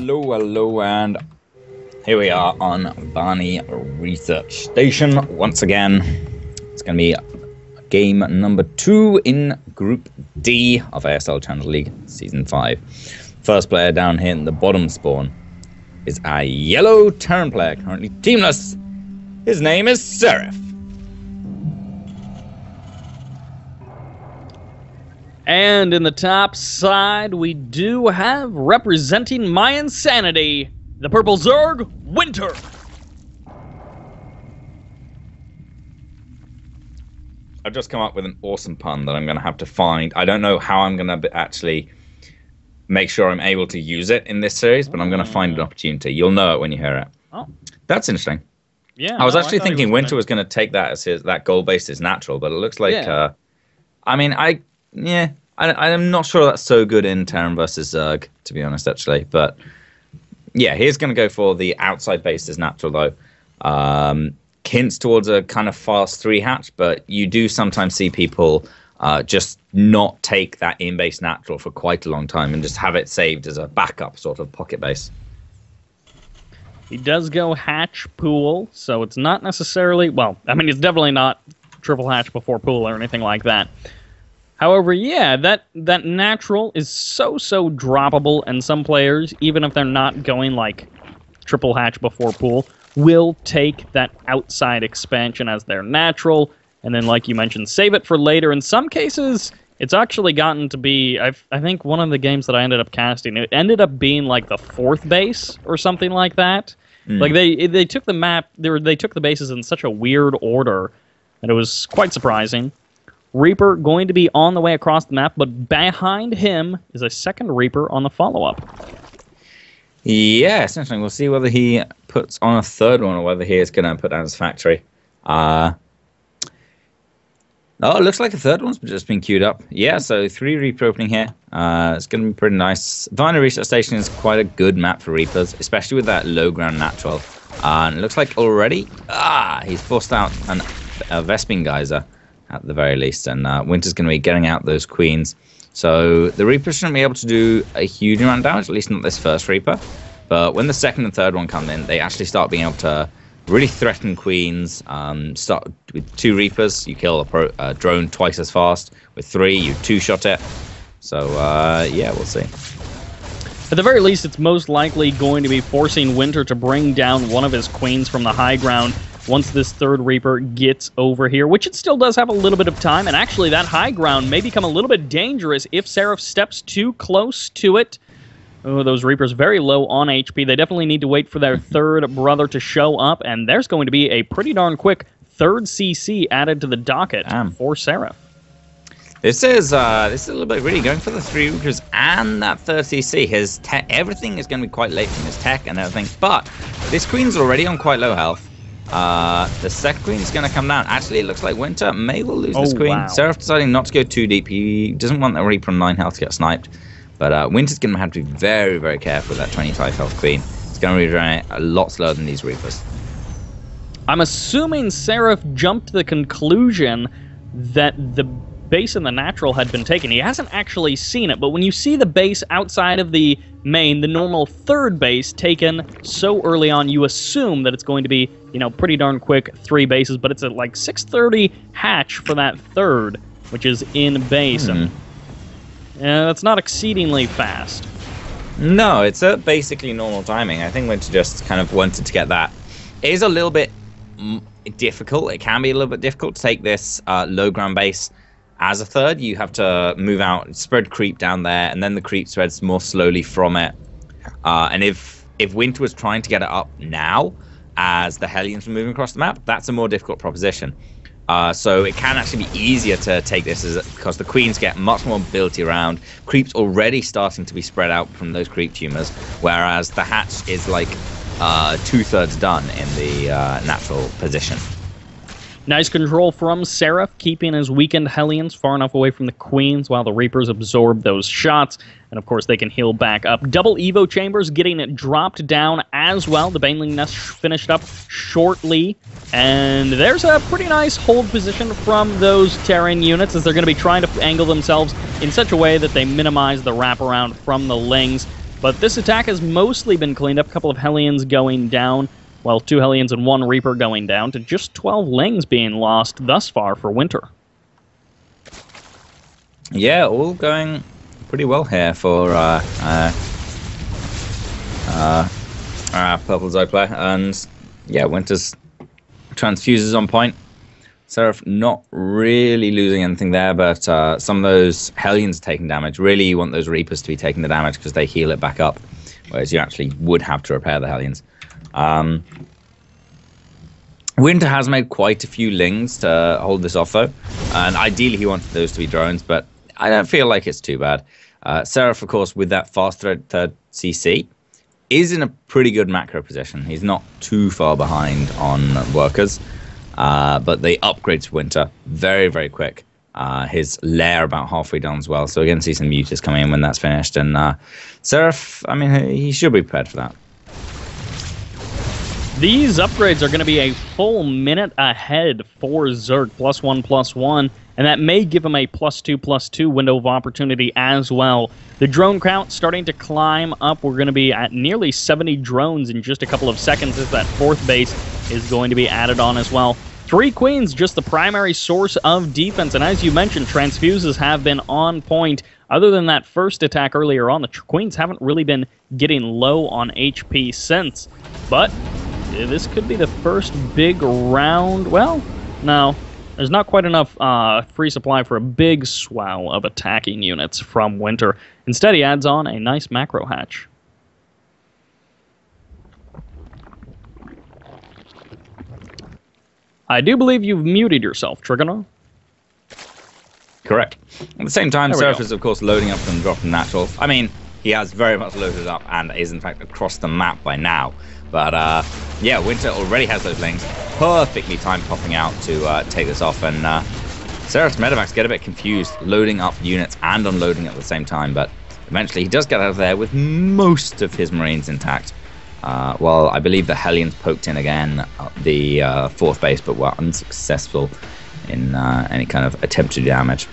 hello, and here we are on Barney Research Station once again. It's going to be game number 2 in Group D of ASL Challenge League Season 5. First player down here in the bottom spawn is a yellow Terran player, currently teamless. His name is Seraph. And in the top side, we do have, representing my insanity, the Purple Zerg, Winter. I've just come up with an awesome pun that I'm going to have to find. I don't know how I'm going to actually make sure I'm able to use it in this series, but I'm going to find an opportunity. You'll know it when you hear it. Oh, that's interesting. Yeah, I was actually thinking Winter was going to take that as that goal-based is natural, but it looks like... Yeah. I'm not sure that's so good in Terran versus Zerg, to be honest, actually. But yeah, he's going to go for the outside base is natural, though. Hints towards a kind of fast 3-hatch, but you do sometimes see people just not take that in-base natural for quite a long time and just have it saved as a backup sort of pocket base. He does go hatch pool, so it's not necessarily... Well, I mean, it's definitely not triple hatch before pool or anything like that. However, yeah, that natural is so droppable, and some players, even if they're not going like triple hatch before pool, will take that outside expansion as their natural, and then, like you mentioned, save it for later. In some cases, it's actually gotten to be, I think one of the games that I ended up casting, it ended up being like the 4th base or something like that. Like they took the map, they took the bases in such a weird order that it was quite surprising. Reaper going to be on the way across the map, but behind him is a second Reaper on the follow-up. Yeah, essentially, we'll see whether he puts on a third one or whether he is going to put down his factory. Oh, it looks like a third one's just been queued up. Yeah, so 3 Reaper opening here. It's going to be pretty nice. Barney Research Station is quite a good map for Reapers, especially with that low ground natural. And it looks like already, he's forced out a Vespene Geyser at the very least, and Winter's going to be getting out those queens. So the Reaper shouldn't be able to do a huge amount of damage, at least not this first Reaper. But when the second and third one come in, they actually start being able to really threaten queens. Start with 2 Reapers, you kill a drone twice as fast. With 3, you 2-shot it. So yeah, we'll see. At the very least, it's most likely going to be forcing Winter to bring down one of his queens from the high ground once this third Reaper gets over here, which it still does have a little bit of time, and actually that high ground may become a little bit dangerous if Seraph steps too close to it. Oh, those Reapers very low on HP. They definitely need to wait for their third brother to show up, and there's going to be a pretty darn quick third CC added to the docket for Seraph. This is a little bit really going for the 3 Reapers and that third CC. His everything is going to be quite late from his tech and everything, but this queen's already on quite low health. The second queen is going to come down. Actually, it looks like Winter may well lose this queen. Wow. Seraph deciding not to go too deep. He doesn't want the Reaper on 9 health to get sniped. But Winter's going to have to be very, very careful with that 25 health queen. It's going to be running a lot slower than these Reapers. I'm assuming Seraph jumped to the conclusion that the base in the natural had been taken. He hasn't actually seen it, but when you see the base outside of the main, the normal third base taken so early on, you assume that it's going to be, you know, pretty darn quick 3 bases, but it's at like 6:30 hatch for that third, which is in base. And that's not exceedingly fast. No, it's a basically normal timing. I think Winter just kind of wanted to get that. It is a little bit difficult. It can be a little bit difficult to take this low ground base as a third. You have to move out, spread creep down there, and then the creep spreads more slowly from it. And if Winter was trying to get it up now, as the Hellions were moving across the map, that's a more difficult proposition. So it can actually be easier to take this because the queens get much more mobility around. Creep's already starting to be spread out from those creep tumors, whereas the hatch is like 2/3 done in the natural position. Nice control from Seraph, keeping his weakened Hellions far enough away from the Queens while the Reapers absorb those shots. And of course, they can heal back up. Double Evo Chambers getting it dropped down as well. The Baneling Nest finished up shortly. And there's a pretty nice hold position from those Terran units as they're going to be trying to angle themselves in such a way that they minimize the wraparound from the Lings. But this attack has mostly been cleaned up. A couple of Hellions going down. Well, 2 Hellions and 1 Reaper going down to just 12 Lings being lost thus far for Winter. Yeah, all going pretty well here for Purple Zoplayer. And yeah, Winter's transfuses on point. Seraph not really losing anything there, but some of those Hellions taking damage. Really, you want those Reapers to be taking the damage because they heal it back up, whereas you actually would have to repair the Hellions. Winter has made quite a few Lings to hold this off, though, and ideally he wanted those to be drones, but I don't feel like it's too bad. Seraph, of course, with that fast third CC, is in a pretty good macro position. He's not too far behind on workers. But the upgrades to Winter, very, very quick. His lair about halfway done as well. So we're going to see some mutas coming in when that's finished. And Seraph, I mean, he should be prepared for that. These upgrades are going to be a full minute ahead for Zerg, +1/+1. And that may give him a +2/+2 window of opportunity as well. The drone count starting to climb up. We're going to be at nearly 70 drones in just a couple of seconds as that 4th base is going to be added on as well. 3 Queens, just the primary source of defense. And as you mentioned, transfuses have been on point. Other than that first attack earlier on, the Queens haven't really been getting low on HP since. But this could be the first big round. Well, no. There's not quite enough free supply for a big swell of attacking units from Winter. Instead, he adds on a nice macro hatch. I do believe you've muted yourself, Trigonor. Correct. At the same time, Seraph is, of course, loading up and dropping natural. I mean, he has very much loaded up and is, in fact, across the map by now. But, yeah, Winter already has those Lings. Perfectly timed popping out to take this off. And Seraph's Medivacs get a bit confused, loading up units and unloading at the same time. But eventually he does get out of there with most of his Marines intact. Well, I believe the Hellions poked in again at the 4th base, but were unsuccessful in any kind of attempt to damage.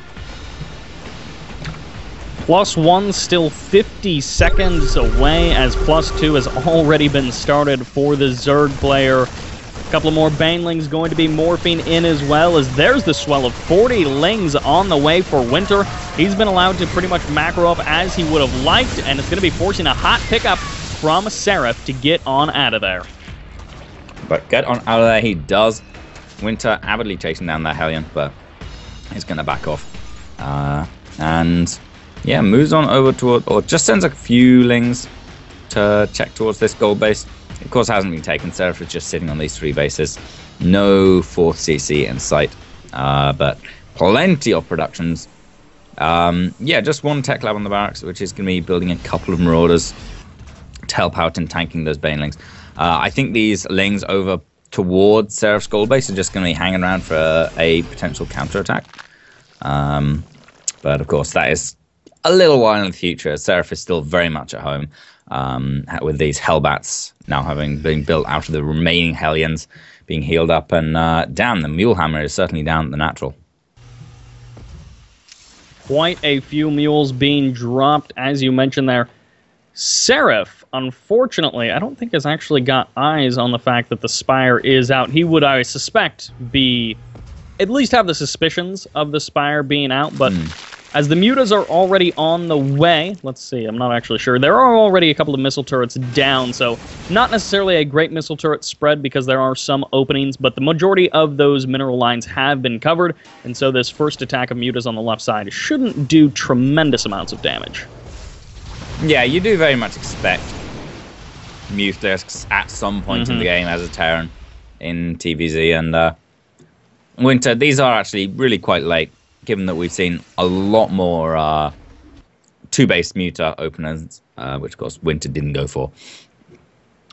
+1 still 50 seconds away as +2 has already been started for the Zerg player. A couple of more Banelings going to be morphing in as well, as there's the swell of 40 Lings on the way for Winter. He's been allowed to pretty much macro up as he would have liked, and it's going to be forcing a hot pickup from Seraph to get on out of there. But get on out of there he does. Winter avidly chasing down that Hellion, but he's going to back off. And yeah, moves on over toward, or just sends a few Lings to check towards this gold base. Of course, hasn't been taken. Seraph is just sitting on these 3 bases. No 4th CC in sight, but plenty of productions. Yeah, just 1 tech lab on the barracks, which is going to be building a couple of Marauders to help out in tanking those Banelings. I think these Lings over towards Seraph's gold base are just going to be hanging around for a potential counterattack. But of course, that is a little while in the future. Seraph is still very much at home, with these Hellbats now having been built out of the remaining Hellions being healed up. And damn, the Mulehammer is certainly down at the natural. Quite a few mules being dropped, as you mentioned there. Seraph, unfortunately, I don't think has actually got eyes on the fact that the Spire is out. He would, I suspect, at least have the suspicions of the Spire being out, but as the mutas are already on the way, let's see, I'm not actually sure. There are already a couple of missile turrets down, so not necessarily a great missile turret spread because there are some openings, but the majority of those mineral lines have been covered, and so this first attack of mutas on the left side shouldn't do tremendous amounts of damage. Yeah, you do very much expect Mutalisks at some point in the game as a Terran in TVZ, and Winter, these are actually really quite late, given that we've seen a lot more 2-base Muta openers, which of course Winter didn't go for.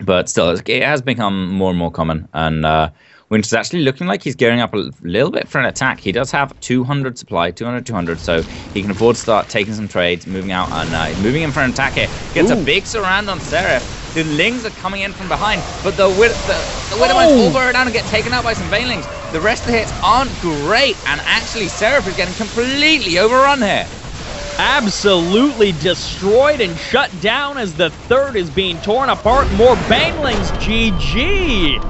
But still, it has become more and more common, and Winter's actually looking like he's gearing up a little bit for an attack. He does have 200 supply, 200, so he can afford to start taking some trades, moving out, and moving in for an attack here. Gets a big surround on Seraph. The Lings are coming in from behind, but the Widowmines all burrow down and get taken out by some Banelings. The rest of the hits aren't great, and actually Seraph is getting completely overrun here. absolutely destroyed and shut down as the third is being torn apart. More Banelings, GG!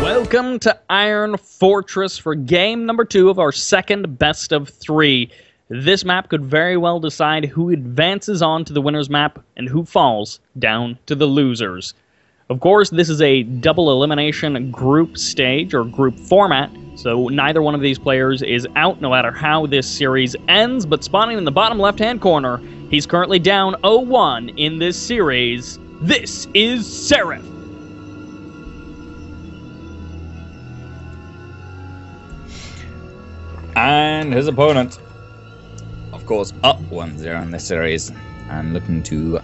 Welcome to Iron Fortress for game number 2 of our second best of 3. This map could very well decide who advances on to the winner's map and who falls down to the losers. Of course, this is a double elimination group stage or group format, so neither one of these players is out no matter how this series ends, but spawning in the bottom left-hand corner, he's currently down 0-1 in this series. This is Seraph. And his opponent, of course, up 1-0 in this series, and looking to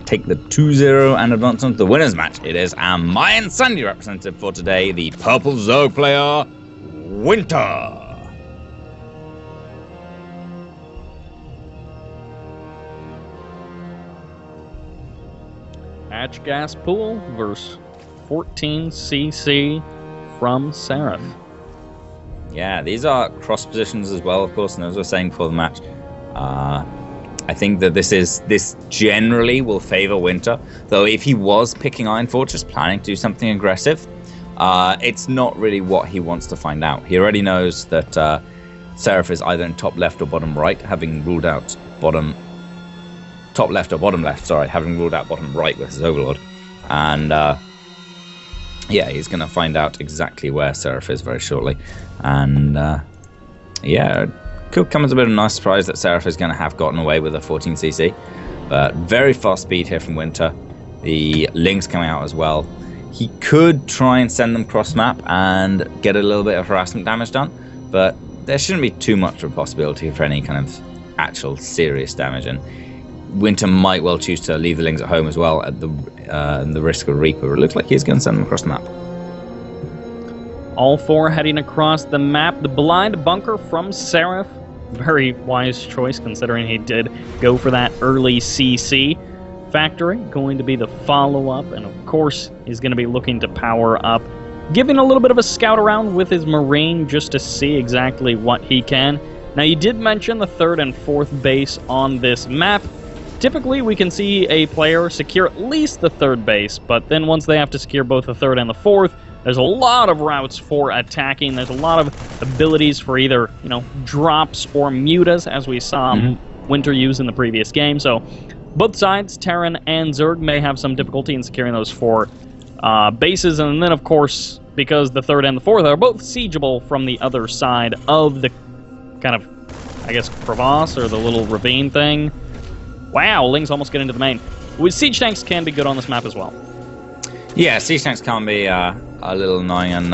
take the 2-0 and advance on to the winner's match. It is our Mayan Sandy representative for today, the Purple Zerg player, Winter. Hatch Gas Pool versus 14cc from Seraph. Yeah, these are cross positions as well, of course, and as I was saying before the match, I think that this generally will favor Winter, though if he was picking Iron Fortress, planning to do something aggressive, it's not really what he wants to find out. He already knows that Seraph is either in top left or bottom right, having ruled out top left or bottom left, sorry, having ruled out bottom right with his Overlord. And yeah, he's going to find out exactly where Seraph is very shortly. And yeah, it could come as a bit of a nice surprise that Seraph is going to have gotten away with a 14cc. But very fast speed here from Winter. The Lings coming out as well. He could try and send them cross map and get a little bit of harassment damage done, but there shouldn't be too much of a possibility for any kind of actual serious damage. And Winter might well choose to leave the Lings at home as well at the risk of Reaper. It looks like he's going to send them across the map. All four heading across the map. The blind bunker from Seraph. Very wise choice considering he did go for that early CC. Factory going to be the follow-up, and of course he's going to be looking to power up, giving a little bit of a scout around with his Marine just to see exactly what he can. Now, you did mention the third and fourth base on this map. Typically we can see a player secure at least the third base, but then once they have to secure both the third and the fourth, there's a lot of routes for attacking. There's a lot of abilities for either, drops or mutas, as we saw Winter use in the previous game. So both sides, Terran and Zerg, may have some difficulty in securing those four bases. And then, of course, because the third and the fourth are both siegeable from the other side of the kind of, I guess, crevasse or the little ravine thing. Wow, Lings almost get into the main. With siege tanks can be good on this map as well. Yeah, siege tanks can be a little annoying, and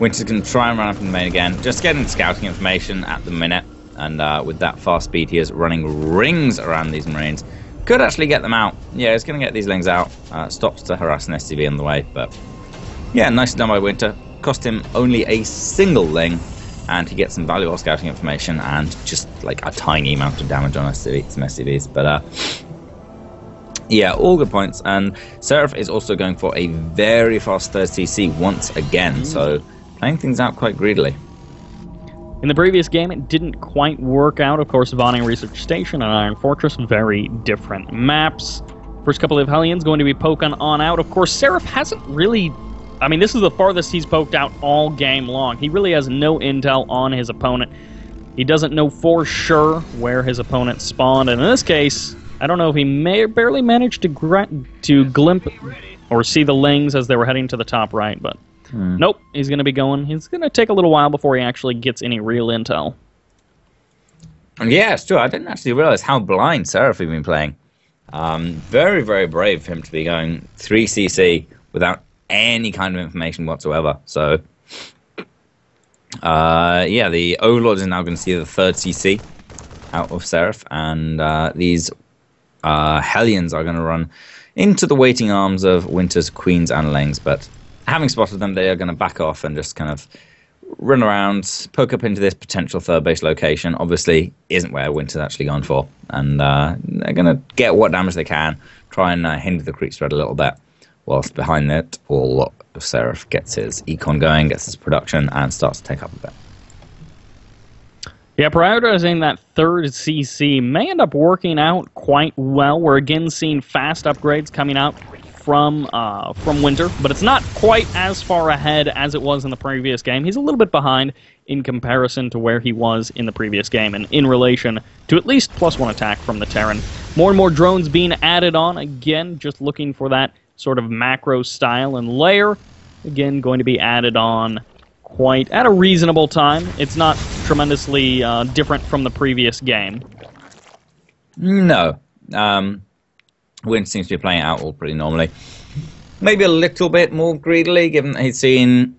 Winter's going to try and run up in the main again. Just getting scouting information at the minute, and with that fast speed, he is running rings around these Marines. Could actually get them out. Yeah, he's going to get these Lings out. Stops to harass an SCV on the way, but yeah, nicely done by Winter. Cost him only a single Ling, and he gets some valuable scouting information and just like a tiny amount of damage on some SCVs. But yeah, all good points. And Seraph is also going for a very fast third CC once again, so playing things out quite greedily. In the previous game, it didn't quite work out. Of course, Vonning Research Station and Iron Fortress, very different maps. First couple of Hellions going to be poking on out. Of course, Seraph hasn't really... I mean, this is the farthest he's poked out all game long. He really has no intel on his opponent. He doesn't know for sure where his opponent spawned. And in this case, I don't know if he barely managed to glimpse or see the Lings as they were heading to the top right, but... Nope, he's going to be going. He's going to take a little while before he actually gets any real intel. Yeah, it's true. I didn't actually realize how blind Seraph had been playing. Very, very brave for him to be going 3cc without any kind of information whatsoever. So, yeah, the Overlord is now going to see the third CC out of Seraph, and these Hellions are going to run into the waiting arms of Winter's Queens and Lings, but... having spotted them, they are going to back off and just kind of run around, poke up into this potential third base location. Obviously, isn't where Winter's actually gone for. And they're going to get what damage they can, try and hinder the creep spread a little bit. whilst behind it, all of Seraph gets his econ going, gets his production, and starts to take up a bit. Yeah, prioritizing that third CC may end up working out quite well. We're again seeing fast upgrades coming out from Winter, but it's not quite as far ahead as it was in the previous game. He's a little bit behind in comparison to where he was in the previous game, and in relation to at least +1 attack from the Terran. More and more drones being added on, again, just looking for that sort of macro style and layer. Again, going to be added on quite at a reasonable time. It's not tremendously different from the previous game. No. Win seems to be playing it out all pretty normally. Maybe a little bit more greedily, given that he's seen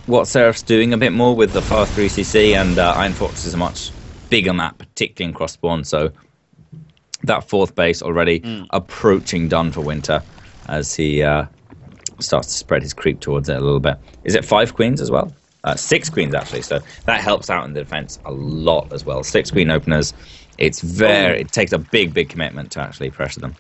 what Seraph's doing a bit more with the fast 3cc, and Iron Fortress is a much bigger map, particularly in cross-spawn, so that fourth base already approaching done for Winter as he starts to spread his creep towards it a little bit. Is it 5 queens as well? 6 queens, actually, so that helps out in the defense a lot as well. 6 queen openers, it takes a big commitment to actually pressure them.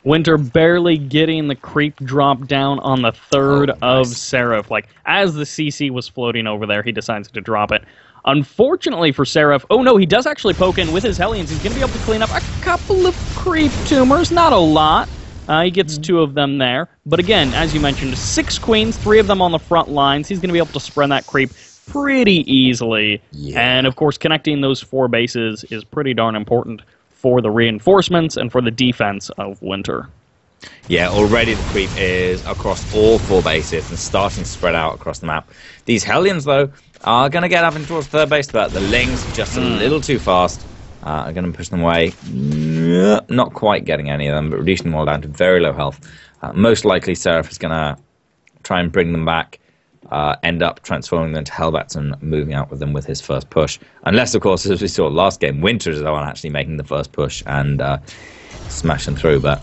Winter barely getting the creep drop down on the third of Seraph. Like, as the CC was floating over there, he decides to drop it. Unfortunately for Seraph, oh no, he does actually poke in with his Hellions. He's going to be able to clean up a couple of creep tumors, not a lot. He gets 2 of them there. But again, as you mentioned, 6 queens, 3 of them on the front lines. He's going to be able to spread that creep pretty easily. Yeah. And of course, connecting those 4 bases is pretty darn important for the reinforcements and for the defense of Winter. Yeah, already the creep is across all 4 bases and starting to spread out across the map. These Hellions, though, are going to get up into towards third base, but the Lings just a little too fast. Are going to push them away. Not quite getting any of them, but reducing them all down to very low health. Most likely, Seraph is going to try and bring them back, end up transforming them into Hellbats and moving out with them with his first push. Unless, of course, as we saw last game, Winter is the one actually making the first push and smashing through. But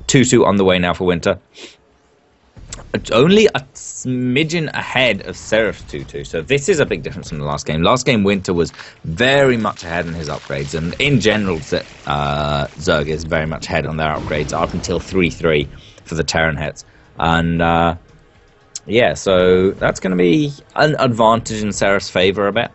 2-2 on the way now for Winter. Only a smidgen ahead of Seraph 2-2, so this is a big difference from the last game. Last game, Winter was very much ahead in his upgrades, and in general, Zerg is very much ahead on their upgrades up until 3-3 for the Terran hits. And yeah, so that's going to be an advantage in Seraph's favor a bit.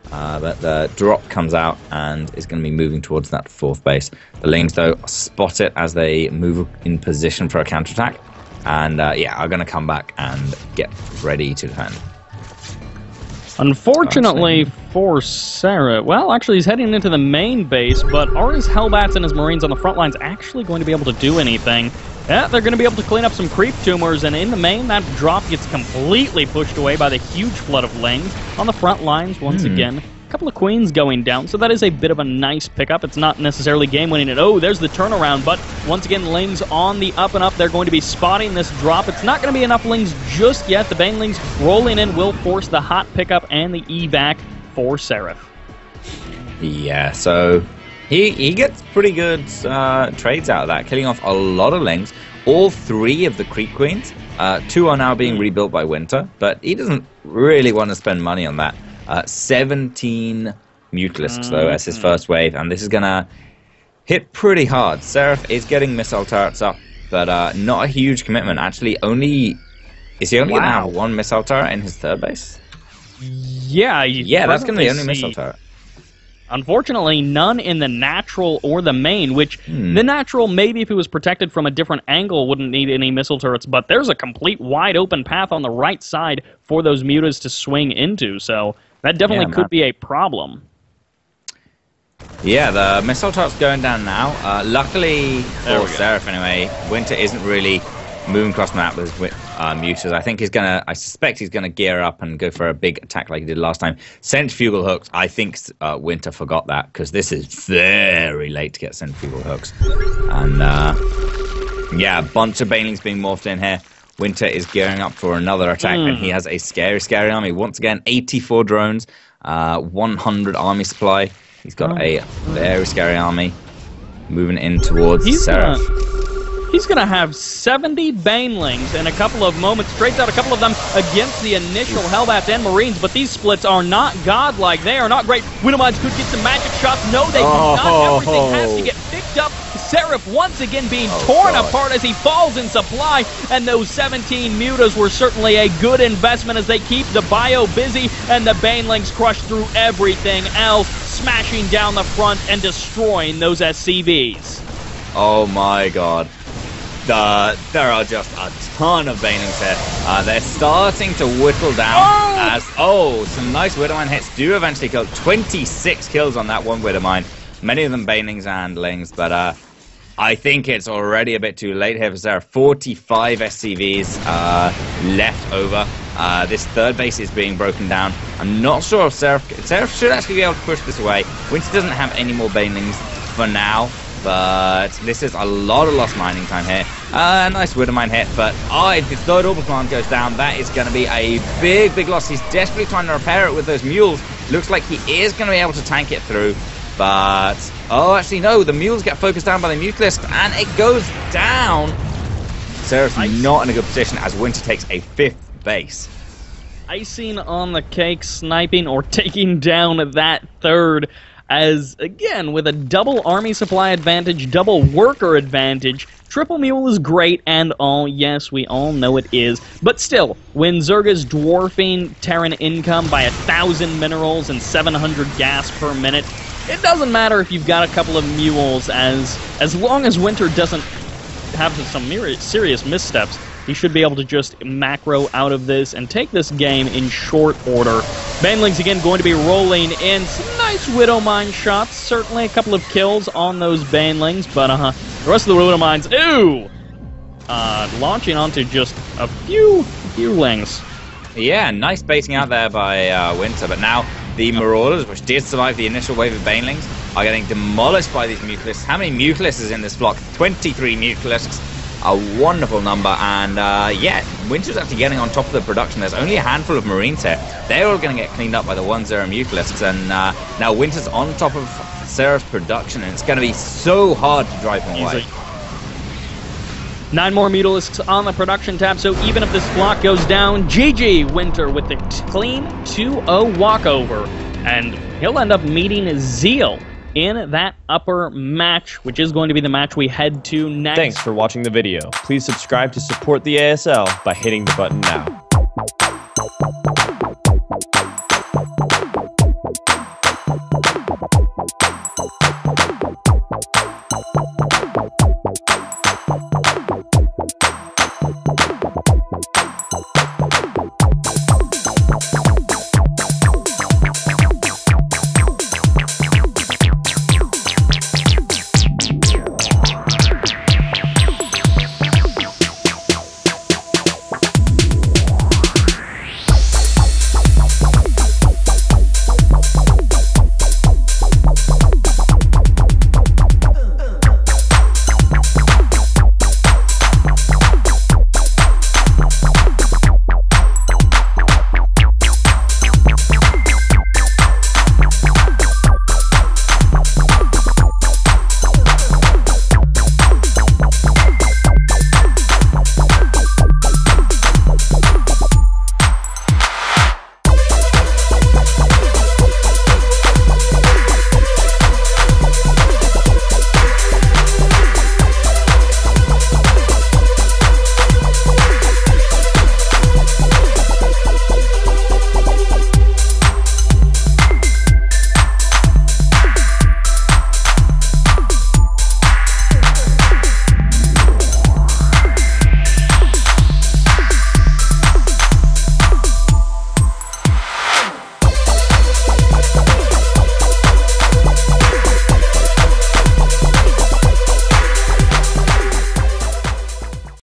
But the drop comes out and is going to be moving towards that 4th base. The Lings, though, spot it as they move in position for a counterattack. And yeah, are going to come back and get ready to defend. Unfortunately for Seraph, well, actually he's heading into the main base, but are his Hellbats and his Marines on the front lines actually going to be able to do anything? Yeah, they're going to be able to clean up some creep tumors, and in the main, that drop gets completely pushed away by the huge flood of Lings. On the front lines, once again, a couple of queens going down, so that is a bit of a nice pickup. It's not necessarily game-winning, and oh, there's the turnaround, but once again, Lings on the up and up. They're going to be spotting this drop. It's not going to be enough Lings just yet. The Banelings rolling in will force the hot pickup and the evac for Seraph. Yeah, so he gets pretty good trades out of that, killing off a lot of Lings. All 3 of the creep queens. 2 are now being rebuilt by Winter, but he doesn't really want to spend money on that. 17 Mutalisks, though, as his first wave, and this is going to hit pretty hard. Seraph is getting missile turrets up, but not a huge commitment. Actually, is he only going to have 1 missile turret in his 3rd base? Yeah, that's going to be the only missile turret. Unfortunately, none in the natural or the main, which the natural, maybe if it was protected from a different angle, wouldn't need any missile turrets, but there's a complete wide open path on the right side for those mutas to swing into, so that definitely could be a problem. Yeah, the missile turret's going down now. Luckily for Seraph, anyway, Winter isn't really moving across the map with mutas. I suspect he's gonna gear up and go for a big attack like he did last time. Centrifugal hooks. I think Winter forgot that because this is very late to get centrifugal hooks. And yeah, a bunch of Banelings being morphed in here. Winter is gearing up for another attack, and he has a scary army. Once again, 84 drones, 100 army supply. He's got a very scary army moving in towards Seraph. He's going to have 70 Banelings in a couple of moments. Trades out a couple of them against the initial Hellbats and Marines, but these splits are not godlike. They are not great. Winterminds could get some magic shots. No, they do not. Everything has to get picked up. Seraph once again being torn apart as he falls in supply, and those 17 mutas were certainly a good investment as they keep the bio busy, and the Banelings crush through everything else, smashing down the front and destroying those SCVs. Oh my god. There are just a ton of Banelings here. They're starting to whittle down as... Oh, some nice Widowmine hits do eventually kill. 26 kills on that one Widowmine. Many of them Banelings and Lings, but I think it's already a bit too late here for Seraph. 45 SCVs left over. This third base is being broken down. I'm not sure if Seraph should actually be able to push this away. Winter doesn't have any more Banelings for now, but this is a lot of lost mining time here. Nice Widowmine hit, but if the third orbital plant goes down, that is going to be a big, big loss. He's desperately trying to repair it with those mules. Looks like he is going to be able to tank it through, but... Oh, actually, no, the mules get focused down by the Mutalisk, and it goes down. Seraph's not in a good position as Winter takes a 5th base. Icing on the cake, sniping or taking down that third, as, again, with a double army supply advantage, double worker advantage, Triple Mule is great and all, yes, we all know it is, but still, when Zerga's dwarfing Terran income by 1,000 minerals and 700 gas per minute, it doesn't matter if you've got a couple of mules, as long as Winter doesn't have some serious missteps, he should be able to just macro out of this and take this game in short order. Banelings again going to be rolling in some nice Widowmine shots. Certainly a couple of kills on those Banelings, but the rest of the Widowmines, launching onto just a few Lings. Yeah, nice baiting out there by Winter, but now the Marauders, which did survive the initial wave of Banelings, are getting demolished by these Mutalisks. How many Mutalisks is in this block? 23 Mutalisks. A wonderful number, and yeah, Winter's actually getting on top of the production. There's only a handful of Marines here. They're all going to get cleaned up by the 1-0 Mutalisks, and now Winter's on top of Seraph's production, and it's going to be so hard to drive him away. 9 more Mutalisks on the production tab, so even if this block goes down, GG Winter with the clean 2-0 walkover, and he'll end up meeting Zeal in that upper match, which is going to be the match we head to next. Thanks for watching the video. Please subscribe to support the ASL by hitting the button now.